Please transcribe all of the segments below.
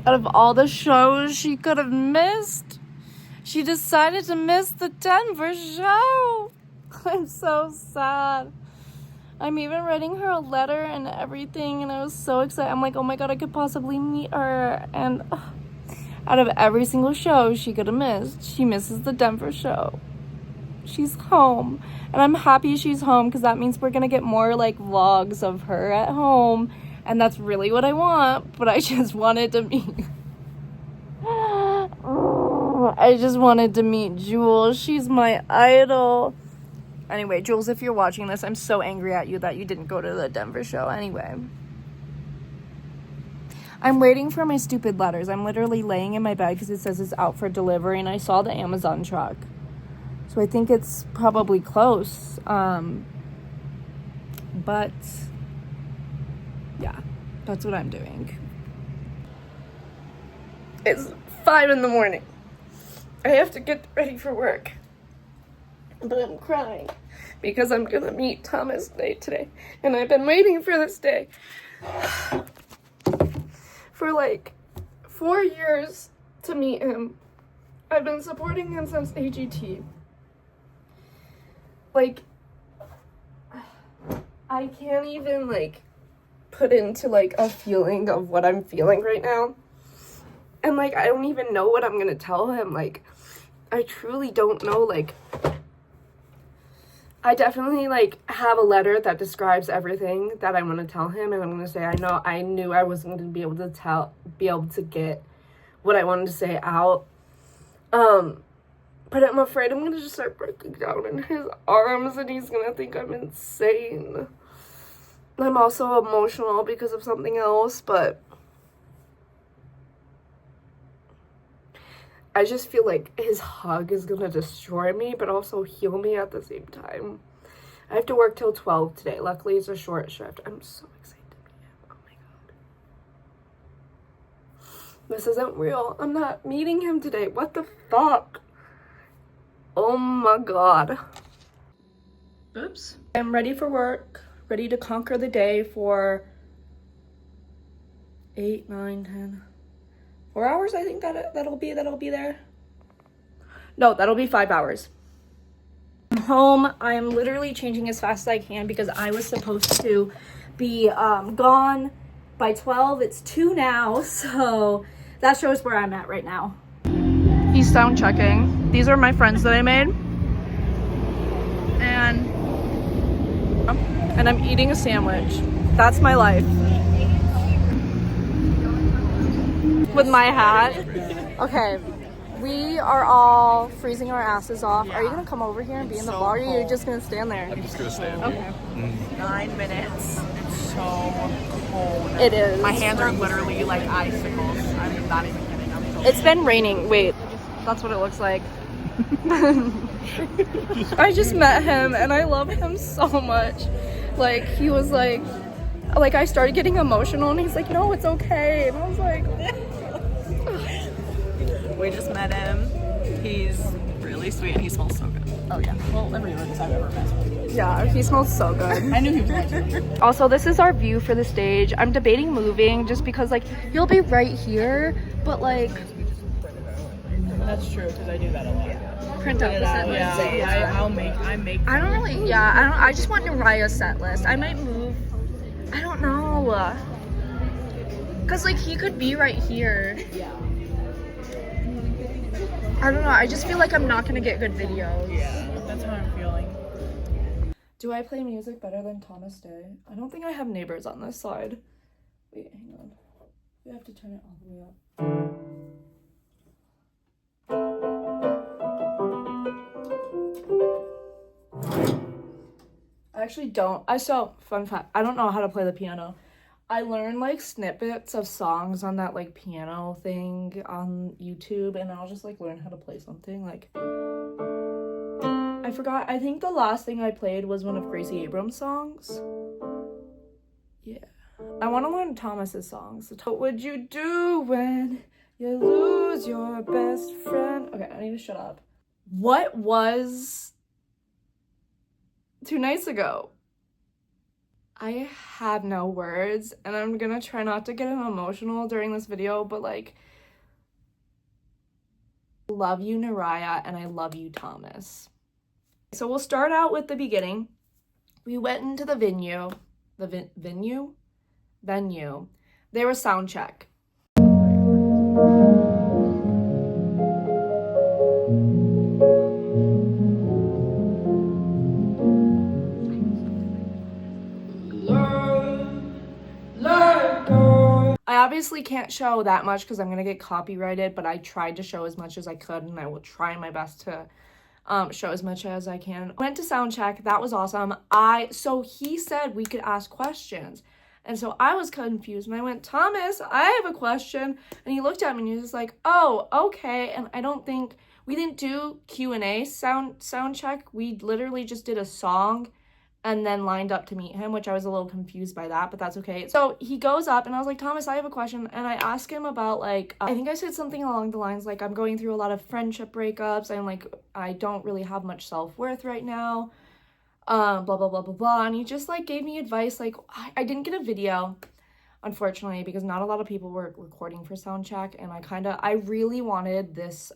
Out of all the shows she could have missed, she decided to miss the Denver show. I'm so sad. I'm even writing her a letter and everything, and I was so excited. I'm like, oh my god, I could possibly meet her. And out of every single show she could have missed, she misses the Denver show. She's home, and I'm happy she's home because that means we're gonna get more like vlogs of her at home, and that's really what I want. But I just wanted to meet Jules. She's my idol. Anyway, Jules, if you're watching this, I'm so angry at you that you didn't go to the Denver show. Anyway, I'm waiting for my stupid letters. I'm literally laying in my bed because it says it's out for delivery, and I saw the Amazon truck. So I think it's probably close. But yeah, that's what I'm doing. It's 5 a.m. I have to get ready for work. But I'm crying because I'm gonna meet Thomas Day today. And I've been waiting for this day for like 4 years to meet him. I've been supporting him since AGT. Like, I can't even like put into like a feeling of what I'm feeling right now. And like, I don't even know what I'm gonna tell him. Like, I truly don't know. Like, I definitely like have a letter that describes everything that I want to tell him, and I'm gonna say I knew I wasn't gonna be able to get what I wanted to say out. But I'm afraid I'm gonna just start breaking down in his arms, and he's gonna think I'm insane. I'm also emotional because of something else, but I just feel like his hug is gonna destroy me, but also heal me at the same time. I have to work till 12 today. Luckily, it's a short shift. I'm so excited to meet him. Oh my god. This isn't real. I'm not meeting him today. What the fuck? Oh my god. Oops. I'm ready for work. Ready to conquer the day for 8, 9, 10... 4 hours, I think that'll be there. No, that'll be 5 hours. I'm home. I'm literally changing as fast as I can because I was supposed to be gone by 12. It's 2 now, so that shows where I'm at right now. He's sound checking. These are my friends that I made. And I'm eating a sandwich. That's my life. With my hat. Okay, we are all freezing our asses off. Yeah. Are you gonna come over here and be in the vlog, or are you just gonna stand there? I'm just gonna stand here. Okay. 9 minutes. It's so cold. It is. My hands are literally like icicles. I'm not even kidding. It's been raining. Wait, that's what it looks like. I just met him and I love him so much. Like, he was like I started getting emotional and he's like, no, it's okay. And I was like, we just met him. He's really sweet and he smells so good. oh yeah. Well, every artist I've ever met. Yeah, he smells so good. I knew he was like Also, this is our view for the stage. I'm debating moving just because like you'll be right here, but like that's true because I do that a lot. print out the set list. Yeah, I make. I don't really. Yeah, I just want Neriah's set list. I might move. I don't know. Cause like he could be right here. Yeah. I don't know. I just feel like I'm not gonna get good videos. Yeah, that's how I'm feeling. Do I play music better than Thomas Day? I don't think I have neighbors on this side. Wait, hang on. We have to turn it all the way up. I actually don't. Fun fact, I don't know how to play the piano. I learned like snippets of songs on that like piano thing on YouTube, and I'll just like learn how to play something. Like, I forgot. I think the last thing I played was one of Gracie Abrams' songs. Yeah. I want to learn Thomas's songs. What would you do when you lose your best friend? Okay, I need to shut up. What was 2 nights ago? I have no words, and I'm gonna try not to get emotional during this video, but like, love you, Neriah, and I love you, Thomas. So we'll start out with the beginning. We went into the venue. The venue? Venue. There was sound check. I obviously can't show that much because I'm gonna get copyrighted, but I tried to show as much as I could, and I will try my best to show as much as I can. Went to sound check. That was awesome. So he said we could ask questions, and so I was confused, and I went, Thomas, I have a question, and he looked at me and he was like, oh, okay. And I don't think we didn't do Q&A sound check. We literally just did a song and then lined up to meet him, which I was a little confused by that, but that's okay. So he goes up and I was like, Thomas, I have a question. And I asked him about like, I think I said something along the lines like, I'm going through a lot of friendship breakups and like, I don't really have much self-worth right now. Blah, blah, blah, blah, blah. And he just like gave me advice. Like, I didn't get a video, unfortunately, because not a lot of people were recording for sound check. And I really wanted this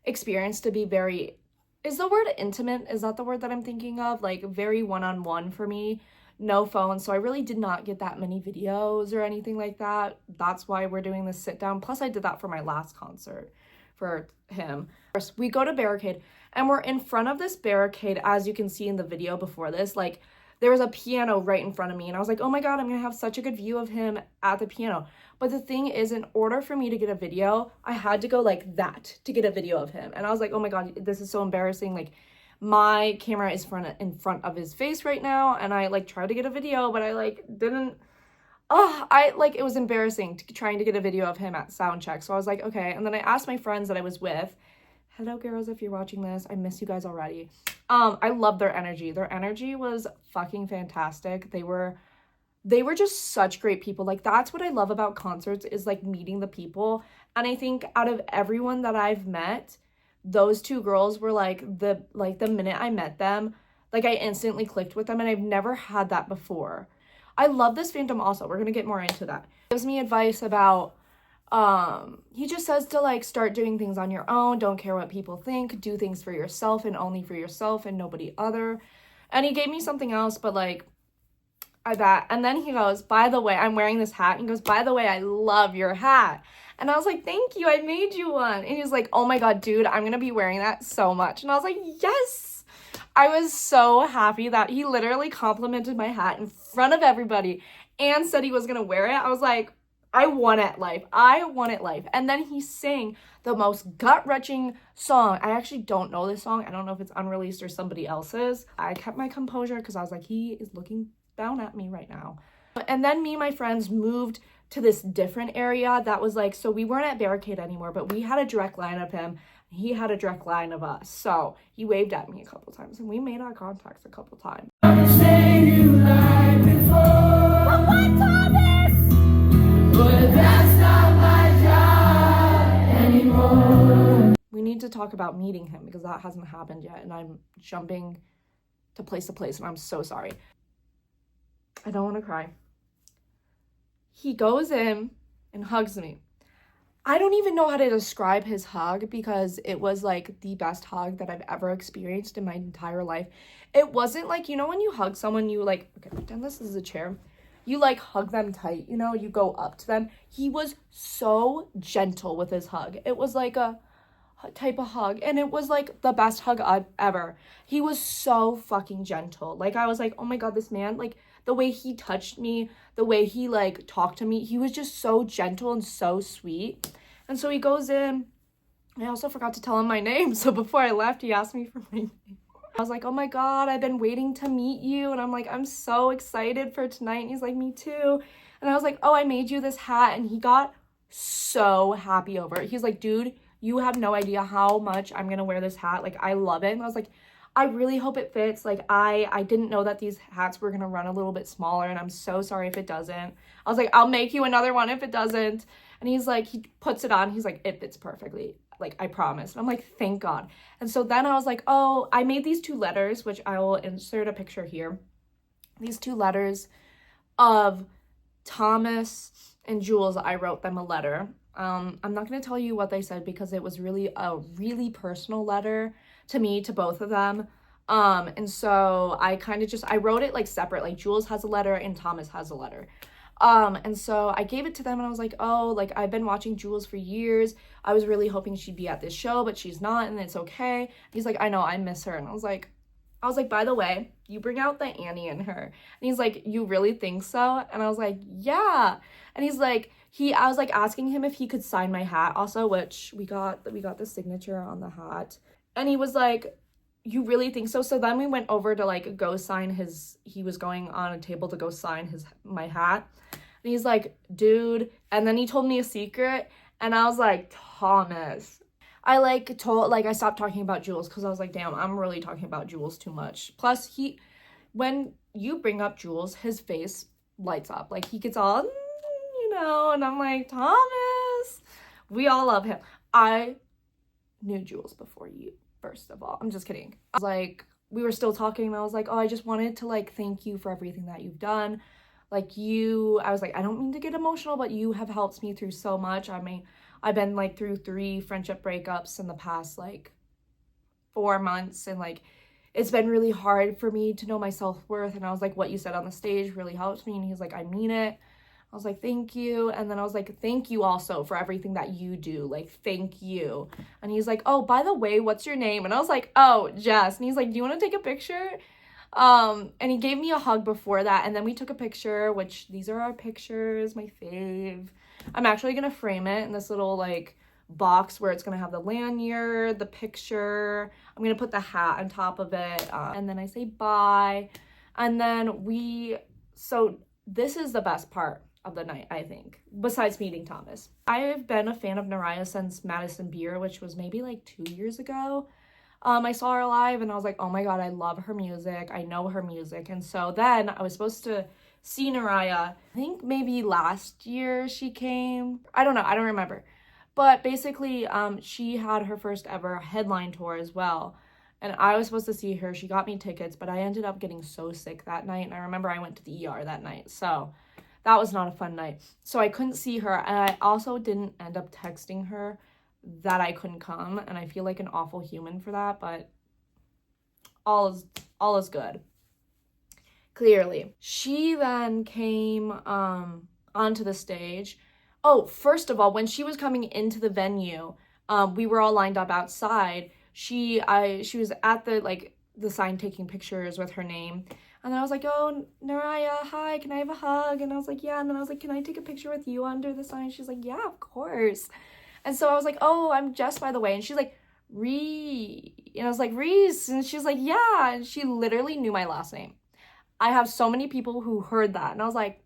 experience to be very, is the word intimate? Is that the word that I'm thinking of? Like very one-on-one for me, no phone. So I really did not get that many videos or anything like that. That's why we're doing this sit down. Plus I did that for my last concert for him. First, we go to barricade and we're in front of this barricade. As you can see in the video before this, like there was a piano right in front of me and I was like, oh my God, I'm gonna have such a good view of him at the piano. But the thing is, in order for me to get a video, I had to go like that to get a video of him. And I was like, oh my God, this is so embarrassing. Like my camera is in front of his face right now. And I like tried to get a video, but I like didn't, it was embarrassing trying to get a video of him at sound check. So I was like, okay. And then I asked my friends that I was with, hello girls, if you're watching this, I miss you guys already. I love their energy. Their energy was fucking fantastic. They were just such great people. Like that's what I love about concerts is like meeting the people. And I think out of everyone that I've met, those two girls were like the minute I met them, like I instantly clicked with them and I've never had that before. I love this fandom also. We're going to get more into that. He gives me advice about he just says to like start doing things on your own, don't care what people think, do things for yourself and only for yourself and nobody other. And he gave me something else, but like and then he goes, by the way, I'm wearing this hat. And he goes, by the way, I love your hat. And I was like, thank you, I made you one. And he was like, oh my God, dude, I'm gonna be wearing that so much. And I was like, yes. I was so happy that he literally complimented my hat in front of everybody and said he was gonna wear it. I was like, I won at life. I won at life. And then he sang the most gut-wrenching song. I actually don't know this song. I don't know if it's unreleased or somebody else's. I kept my composure because I was like, he is looking down at me right now. And then me and my friends moved to this different area that was like, so we weren't at barricade anymore, but we had a direct line of him. He had a direct line of us. So he waved at me a couple times and we made eye contact a couple times. We need to talk about meeting him because that hasn't happened yet and I'm jumping to place and I'm so sorry. I don't want to cry. He goes in and hugs me. I don't even know how to describe his hug because it was like the best hug that I've ever experienced in my entire life. It wasn't like, you know, when you hug someone, you like, okay, pretend this is a chair. You like hug them tight, you know, you go up to them. He was so gentle with his hug. It was like a type of hug and it was like the best hug ever. He was so fucking gentle. Like I was like, oh my God, this man, like the way he touched me, the way he like talked to me, he was just so gentle and so sweet. And so he goes in. I also forgot to tell him my name. So before I left, he asked me for my name. I was like, oh my God, I've been waiting to meet you. And I'm like, I'm so excited for tonight. And he's like, me too. And I was like, oh, I made you this hat. And he got so happy over it. He's like, dude, you have no idea how much I'm going to wear this hat. Like, I love it. And I was like, I really hope it fits. Like, I didn't know that these hats were going to run a little bit smaller. And I'm so sorry if it doesn't. I was like, I'll make you another one if it doesn't. And he's like, he puts it on. He's like, it fits perfectly. Like, I promise. And I'm like, thank God. And so then I was like, oh, I made these 2 letters, which I will insert a picture here. these 2 letters of Thomas and Jules. I wrote them a letter. I'm not going to tell you what they said because it was really a really personal letter to me, to both of them. And so I kind of I wrote it like separate, like Jules has a letter and Thomas has a letter. And so I gave it to them and I was like, oh, like I've been watching Jules for years. I was really hoping she'd be at this show, but she's not, and it's okay. He's like, I know, I miss her. And I was like, by the way, you bring out the Annie in her. And he's like, you really think so? And I was like, yeah. And he's like, I was like asking him if he could sign my hat also, which we got the signature on the hat. And he was like, you really think so? So then we went over to like go sign he was going on a table to go sign my hat. And he's like, dude. And then he told me a secret. And I was like, Thomas. I I stopped talking about Jules because I was like, damn, I'm really talking about Jules too much. Plus, when you bring up Jules, his face lights up. Like, he gets all, and I'm like, Thomas. We all love him. I knew Jules before you, first of all. I'm just kidding. I was like, we were still talking, and I was like, oh, I just wanted to, like, thank you for everything that you've done. Like, I was like, I don't mean to get emotional, but you have helped me through so much. I mean, I've been like through 3 friendship breakups in the past like 4 months, and like it's been really hard for me to know my self-worth. And I was like, what you said on the stage really helped me. And he's like, I mean it. I was like, thank you. And then I was like, thank you also for everything that you do. Like, thank you. And he's like, oh, by the way, what's your name? And I was like, oh, Jess. And he's like, do you want to take a picture? And he gave me a hug before that, and then we took a picture, which these are our pictures, my fave. I'm actually gonna frame it in this little like box where it's gonna have the lanyard, the picture. I'm gonna put the hat on top of it, and then I say bye. And then so this is the best part of the night, I think, besides meeting Thomas. I've been a fan of Neriah since Madison Beer, which was maybe like 2 years ago. I saw her live and I was like, oh my god, I love her music. I know her music. And so then I was supposed to see Neriah. I think maybe last year she came. I don't know. I don't remember. But basically, she had her first ever headline tour as well. And I was supposed to see her. She got me tickets, but I ended up getting so sick that night. And I remember I went to the ER that night. So that was not a fun night. So I couldn't see her. And I also didn't end up texting her that I couldn't come, and I feel like an awful human for that, but all is good. Clearly. She then came onto the stage. Oh, first of all, when she was coming into the venue, we were all lined up outside. She was at the sign taking pictures with her name. And then I was like, oh, Neriah, hi, can I have a hug? And I was like, yeah. And then I was like, can I take a picture with you under the sign? She's like, yeah, of course. And so I was like, oh, I'm Jess, by the way. And she's like, and I was like, Reese. And she's like, yeah. And she literally knew my last name. I have so many people who heard that. And I was like,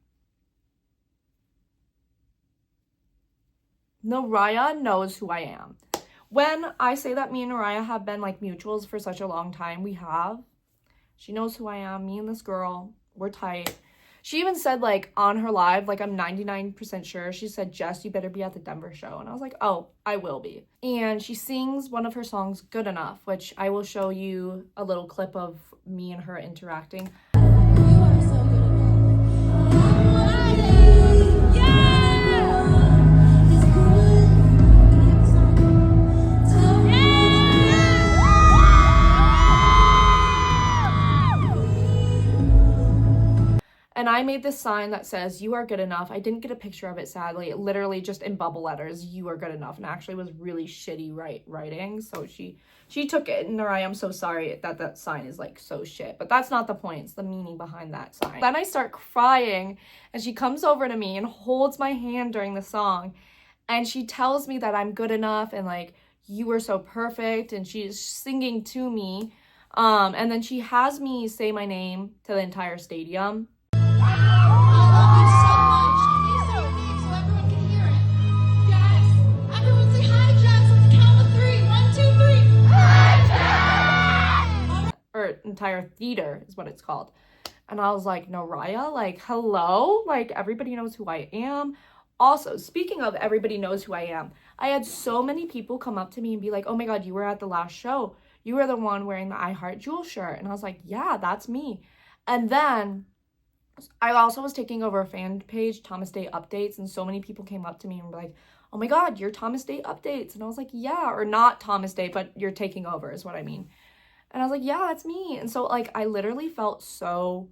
Neriah knows who I am. When I say that me and Neriah have been like mutuals for such a long time, we have. She knows who I am. Me and this girl, we're tight. She even said, like, on her live, like, I'm 99% sure, she said, Jess, you better be at the Denver show. And I was like, oh, I will be. And she sings one of her songs, Good Enough, which I will show you a little clip of me and her interacting. And I made this sign that says, you are good enough. I didn't get a picture of it, sadly. It literally just in bubble letters, you are good enough. And actually was really shitty writing. So she took it. And Neriah, I'm so sorry that sign is like so shit. But that's not the point. It's the meaning behind that sign. Then I start crying. And she comes over to me and holds my hand during the song. And she tells me that I'm good enough. And like, you were so perfect. And she's singing to me. And then she has me say my name to the entire stadium. Entire theater is what it's called. And I was like, Neriah, like, hello? Like, everybody knows who I am. Also, speaking of everybody knows who I am, I had so many people come up to me and be like, oh my god, you were at the last show. You were the one wearing the I Heart Jewel shirt. And I was like, yeah, that's me. And then I also was taking over a fan page, Thomas Day Updates, and so many people came up to me and were like, oh my God, you're Thomas Day Updates. And I was like, yeah, or not Thomas Day, but you're taking over is what I mean. And I was like, yeah, that's me. And so like, I literally felt so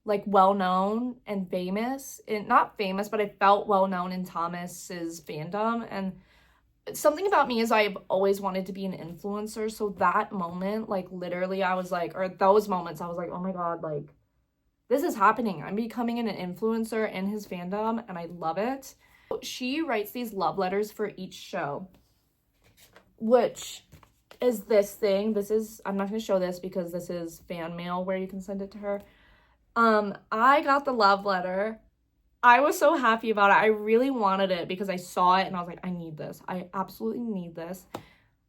like well-known and famous, and not famous, but I felt well-known in Thomas's fandom. And something about me is I've always wanted to be an influencer. So that moment, like literally I was like, or those moments, I was like, oh my God, like this is happening. I'm becoming an influencer in his fandom and I love it. She writes these love letters for each show, which is this thing. This is, I'm not going to show this because this is fan mail where you can send it to her. I got the love letter. I was so happy about it. I really wanted it because I saw it and I was like, I need this. I absolutely need this.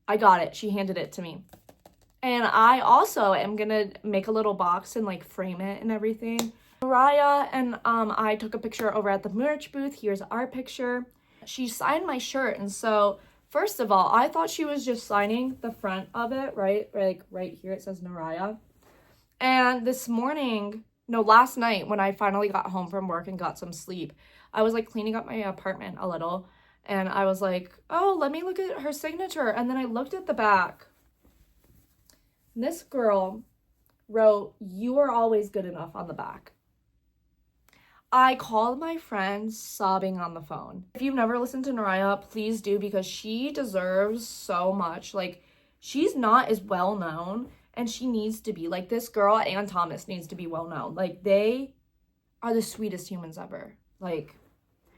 I got it. She handed it to me. And I also am gonna make a little box and like frame it and everything. Neriah and I took a picture over at the merch booth. Here's our picture. She signed my shirt, and so first of all, I thought she was just signing the front of it, right? Like right here it says Neriah. And this morning, no, last night when I finally got home from work and got some sleep, I was like cleaning up my apartment a little, and I was like, oh, let me look at her signature. And then I looked at the back. This girl wrote, "You are always good enough" on the back. I called my friend sobbing on the phone. If you've never listened to Neriah, please do, because she deserves so much. Like, she's not as well known, and she needs to be. Like, this girl and Thomas needs to be well known. Like, they are the sweetest humans ever. Like,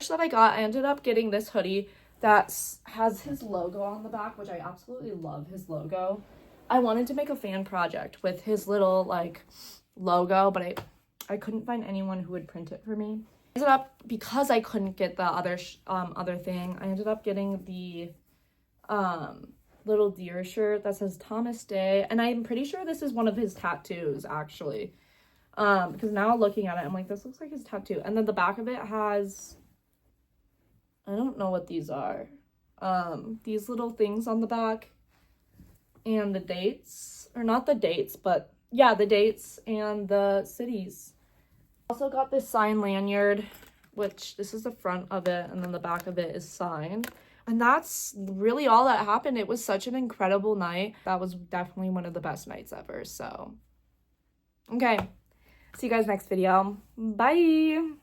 that I got, I ended up getting this hoodie that has his logo on the back, which I absolutely love his logo. I wanted to make a fan project with his little like logo, but I couldn't find anyone who would print it for me. I ended up, because I couldn't get the other thing, I ended up getting the little deer shirt that says Thomas Day, and I'm pretty sure this is one of his tattoos actually. Because now looking at it, I'm like, this looks like his tattoo. And then the back of it has, I don't know what these are. These little things on the back. And the dates, or not the dates, but yeah, the dates and the cities. Also got this signed lanyard, which this is the front of it, and then the back of it is signed. And that's really all that happened. It was such an incredible night. That was definitely one of the best nights ever, so. Okay, see you guys next video. Bye!